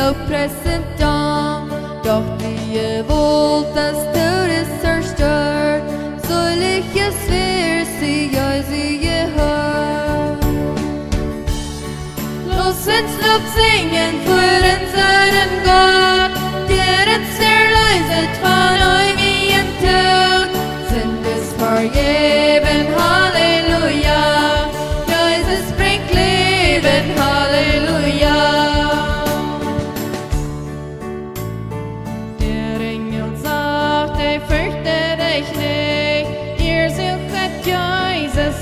lovpressen da. Doch die wollt, dass du das zerstört, soll ich es wer sie gehört. Los uns Lob singen für unseren Gott, der uns erlöset von ewigen Tod. Sind es vergeben, Halleluja, Jesus bringt Leben, Halleluja. Der Engel sagt, fürchte dich nicht, ihr sucht Jesus,